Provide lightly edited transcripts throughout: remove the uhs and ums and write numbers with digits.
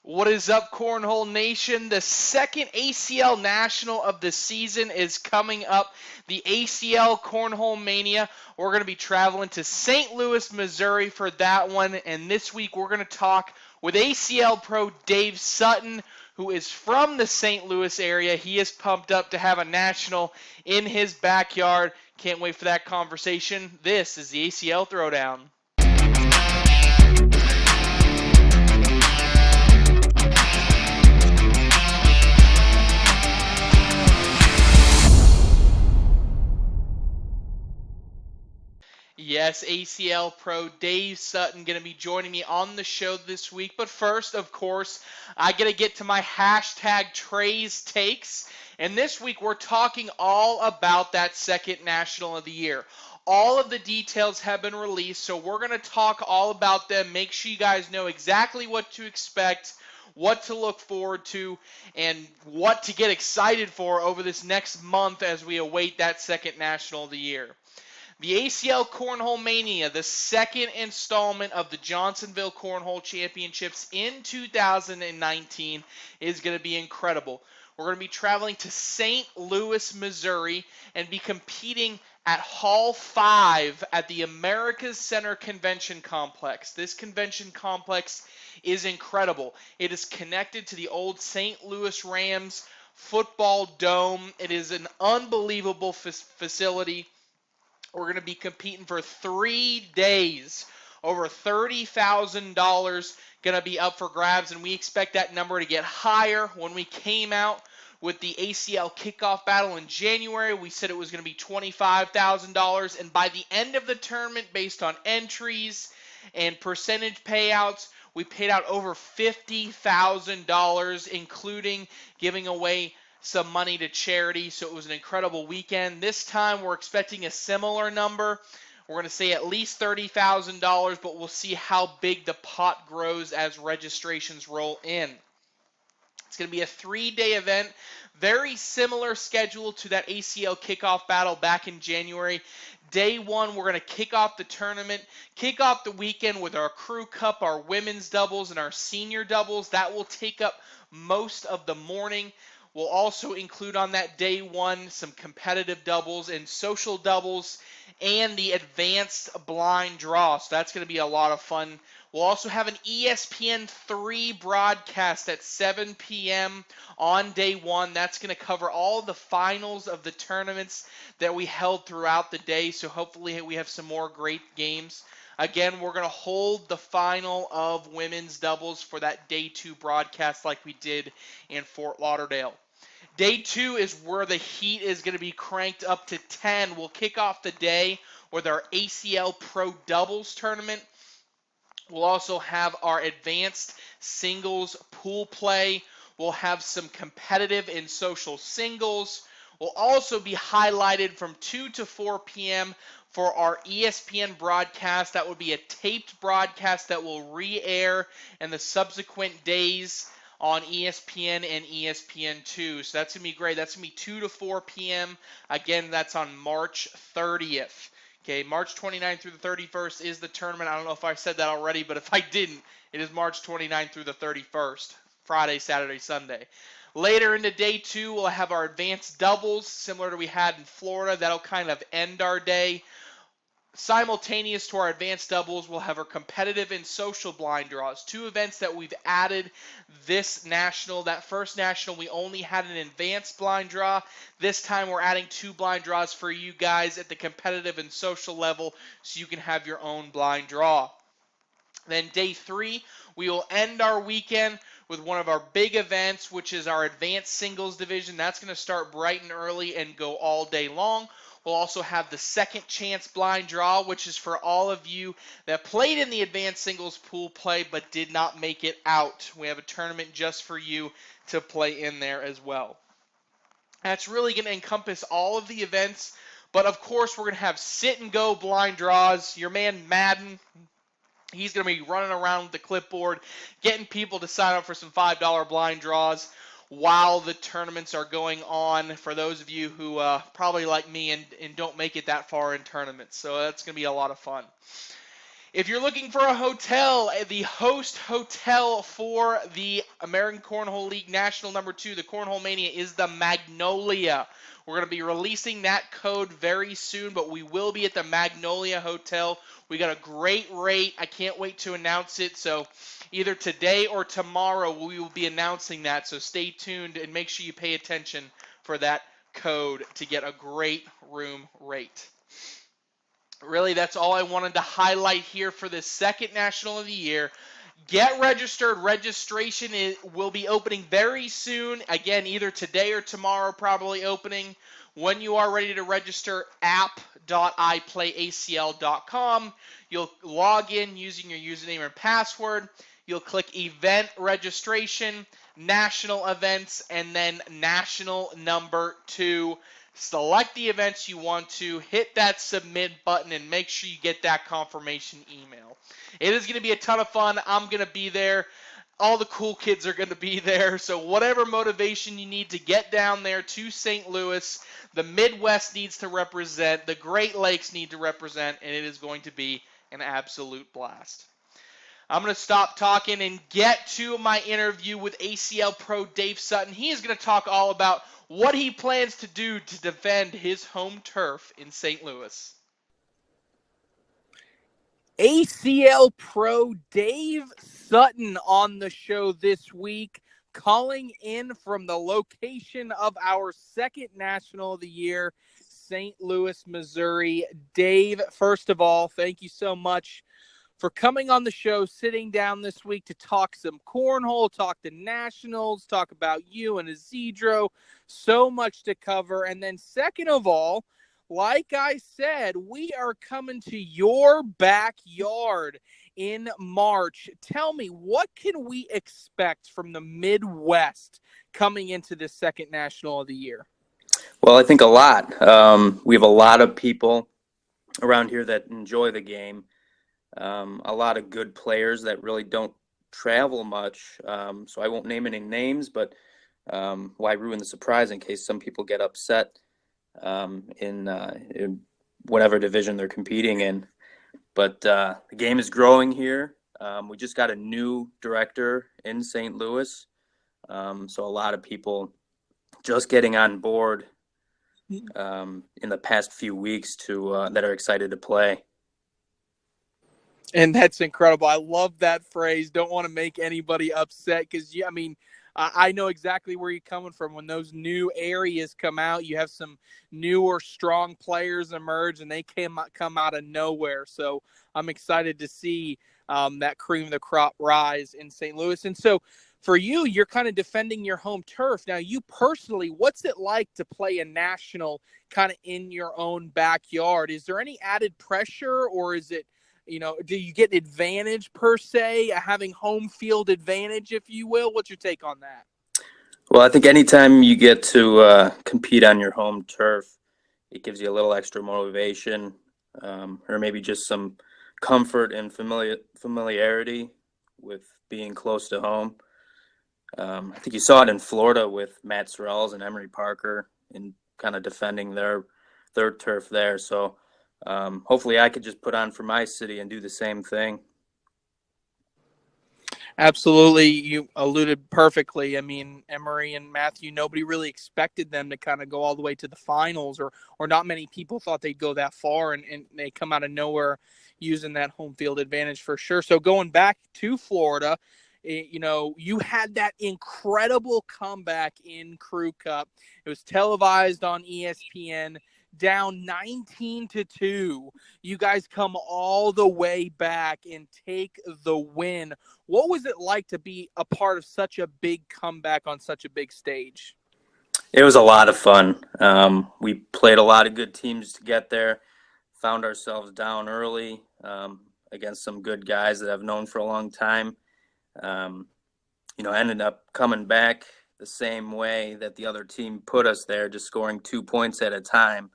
What is up, Cornhole Nation? The second ACL National of the season is coming up. The ACL Cornhole Mania. We're going to be traveling to St. Louis, Missouri for that one. And this week we're going to talk with ACL Pro Dave Sutton, who is from the St. Louis area. He is pumped up to have a national in his backyard. Can't wait for that conversation. This is the ACL Throwdown. Yes, ACL Pro Dave Sutton going to be joining me on the show this week. But first, of course, I got to get to my hashtag Treys Takes. And this week, we're talking all about that second National of the year. All of the details have been released, so we're going to talk all about them. Make sure you guys know exactly what to expect, what to look forward to, and what to get excited for over this next month as we await that second National of the year. The ACL Cornhole Mania, the second installment of the Johnsonville Cornhole Championships in 2019, is going to be incredible. We're going to be traveling to St. Louis, Missouri, and be competing at Hall 5 at the America's Center Convention Complex. This convention complex is incredible. It is connected to the old St. Louis Rams football dome. It is an unbelievable facility. We're going to be competing for 3 days. Over $30,000 going to be up for grabs, and we expect that number to get higher. When we came out with the ACL kickoff battle in January, we said it was going to be $25,000, and by the end of the tournament, based on entries and percentage payouts, we paid out over $50,000, including giving away some money to charity. So it was an incredible weekend. This time we're expecting a similar number. We're going to say at least $30,000, but we'll see how big the pot grows as registrations roll in. It's going to be a 3-day event, very similar schedule to that ACL kickoff battle back in January. Day 1, we're going to kick off the tournament, kick off the weekend with our crew cup, our women's doubles, and our senior doubles. That will take up most of the morning. We'll also include on that day 1 some competitive doubles and social doubles and the advanced blind draw. So that's going to be a lot of fun. We'll also have an ESPN 3 broadcast at 7 p.m. on day 1. That's going to cover all the finals of the tournaments that we held throughout the day. So hopefully we have some more great games. Again, we're going to hold the final of women's doubles for that day 2 broadcast like we did in Fort Lauderdale. Day 2 is where the heat is going to be cranked up to 10. We'll kick off the day with our ACL Pro Doubles tournament. We'll also have our advanced singles pool play. We'll have some competitive and social singles. We'll also be highlighted from 2 to 4 p.m. for our ESPN broadcast. That would be a taped broadcast that will re-air in the subsequent days on ESPN and ESPN2. So that's going to be great. That's going to be 2 to 4 p.m. Again, that's on March 30th. Okay, March 29th through the 31st is the tournament. I don't know if I said that already, but if I didn't, it is March 29th through the 31st, Friday, Saturday, Sunday. Later into day 2, we'll have our advanced doubles, similar to we had in Florida. That'll kind of end our day. Simultaneous to our advanced doubles, we'll have our competitive and social blind draws. 2 events that we've added this national. That first national, we only had an advanced blind draw. This time, we're adding 2 blind draws for you guys at the competitive and social level so you can have your own blind draw. Then day 3, we will end our weekend with one of our big events, which is our advanced singles division. That's going to start bright and early and go all day long. We'll also have the second chance blind draw, which is for all of you that played in the advanced singles pool play but did not make it out. We have a tournament just for you to play in there as well. That's really going to encompass all of the events, but of course we're going to have sit and go blind draws. Your man Madden, he's going to be running around with the clipboard, getting people to sign up for some $5 blind draws while the tournaments are going on, for those of you who probably like me and don't make it that far in tournaments. So that's going to be a lot of fun. If you're looking for a hotel, the host hotel for the American Cornhole League National number 2, the Cornhole Mania, is the Magnolia. We're going to be releasing that code very soon, but we will be at the Magnolia Hotel. We got a great rate. I can't wait to announce it. So either today or tomorrow we will be announcing that. So stay tuned and make sure you pay attention for that code to get a great room rate. Really, that's all I wanted to highlight here for the second National of the year. Get registered. Registration will be opening very soon. Again, either today or tomorrow, probably opening. When you are ready to register, app.iplayacl.com. You'll log in using your username and password. You'll click Event Registration, National Events, and then National number 2. Select the events you want to, hit that submit button, and make sure you get that confirmation email. It is going to be a ton of fun. I'm going to be there. All the cool kids are going to be there. So whatever motivation you need to get down there to St. Louis, the Midwest needs to represent, the Great Lakes need to represent, and it is going to be an absolute blast. I'm going to stop talking and get to my interview with ACL Pro Dave Sutton. He is going to talk all about what he plans to do to defend his home turf in St. Louis. ACL Pro Dave Sutton on the show this week, calling in from the location of our second National of the year, St. Louis, Missouri. Dave, first of all, thank you so much for coming on the show, sitting down this week to talk some cornhole, talk the Nationals, talk about you and Isidro. So much to cover. And then second of all, like I said, we are coming to your backyard in March. Tell me, what can we expect from the Midwest coming into this second National of the year? Well, I think a lot. We have a lot of people around here that enjoy the game. A lot of good players that really don't travel much. So I won't name any names, but why ruin the surprise in case some people get upset in whatever division they're competing in. But the game is growing here. We just got a new director in St. Louis. So a lot of people just getting on board in the past few weeks that are excited to play. And that's incredible. I love that phrase. Don't want to make anybody upset because, I mean, I know exactly where you're coming from. When those new areas come out, you have some newer, strong players emerge, and they come out of nowhere. So I'm excited to see that cream of the crop rise in St. Louis. And so for you, you're kind of defending your home turf. Now, you personally, what's it like to play a national kind of in your own backyard? Is there any added pressure, or is it, do you get an advantage per se, having home field advantage, if you will? What's your take on that? Well, I think anytime you get to compete on your home turf, it gives you a little extra motivation, or maybe just some comfort and familiarity with being close to home. I think you saw it in Florida with Matt Sorrells and Emery Parker in kind of defending their turf there. So hopefully I could just put on for my city and do the same thing. Absolutely. You alluded perfectly. I mean, Emery and Matthew, nobody really expected them to kind of go all the way to the finals, or not many people thought they'd go that far, and they come out of nowhere using that home field advantage for sure. So going back to Florida, you had that incredible comeback in Crew Cup. It was televised on ESPN. Down 19-2, you guys come all the way back and take the win. What was it like to be a part of such a big comeback on such a big stage? It was a lot of fun. We played a lot of good teams to get there, found ourselves down early against some good guys that I've known for a long time. Ended up coming back the same way that the other team put us there, just scoring 2 points at a time.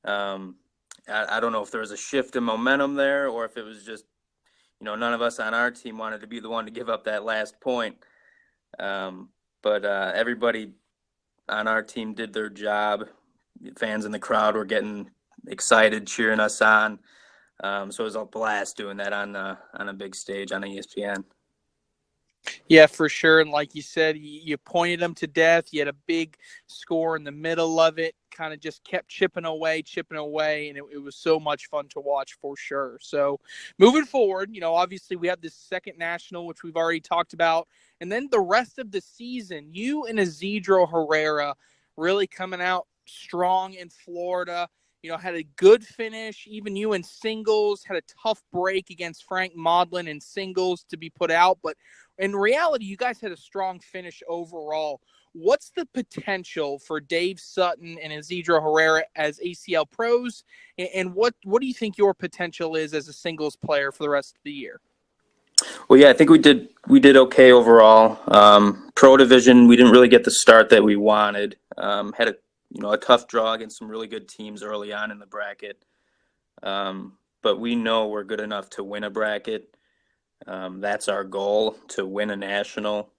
I don't know if there was a shift in momentum there, or if it was just, none of us on our team wanted to be the one to give up that last point. But everybody on our team did their job. Fans in the crowd were getting excited, cheering us on. So it was a blast doing that on a big stage on ESPN. Yeah, for sure. And like you said, you pointed them to death. You had a big score in the middle of it, kind of just kept chipping away. And it was so much fun to watch for sure. So moving forward, obviously we have this second national, which we've already talked about. And then the rest of the season, you and Isidro Herrera really coming out strong in Florida. Had a good finish. Even you in singles had a tough break against Frank Modlin in singles to be put out. But in reality, you guys had a strong finish overall. What's the potential for Dave Sutton and Isidro Herrera as ACL pros? And what do you think your potential is as a singles player for the rest of the year? Well, yeah, I think we did okay overall. Pro division, we didn't really get the start that we wanted. Had a tough draw against some really good teams early on in the bracket. But we know we're good enough to win a bracket. That's our goal, to win a national.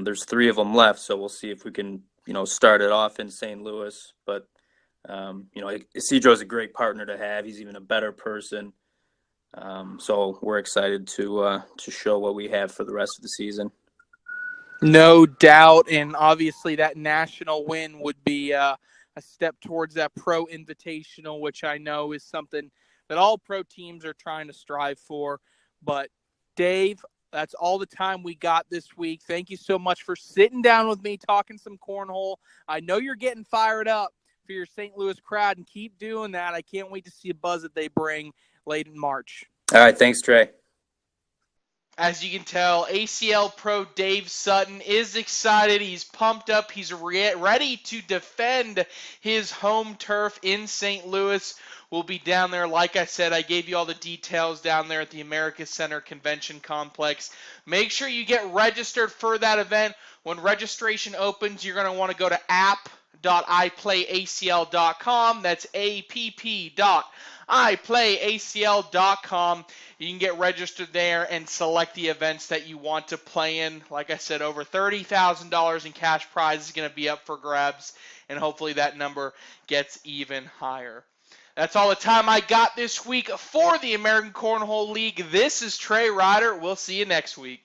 There's 3 of them left, so we'll see if we can, start it off in St. Louis. But, Isidro's a great partner to have. He's even a better person. So we're excited to show what we have for the rest of the season. No doubt, and obviously that national win would be a step towards that pro invitational, which I know is something that all pro teams are trying to strive for. But Dave, that's all the time we got this week. Thank you so much for sitting down with me, talking some cornhole. I know you're getting fired up for your St. Louis crowd, and keep doing that. I can't wait to see a buzz that they bring late in March. All right, thanks, Trey. As you can tell, ACL pro Dave Sutton is excited. He's pumped up. He's ready to defend his home turf in St. Louis. We'll be down there. Like I said, I gave you all the details down there at the America Center Convention Complex. Make sure you get registered for that event. When registration opens, you're going to want to go to app.iplayacl.com. That's app.iplayacl.com. You can get registered there and select the events that you want to play in. Like I said, over $30,000 in cash prize is going to be up for grabs, and hopefully that number gets even higher. That's all the time I got this week for the American Cornhole League. This is Trey Ryder. We'll see you next week.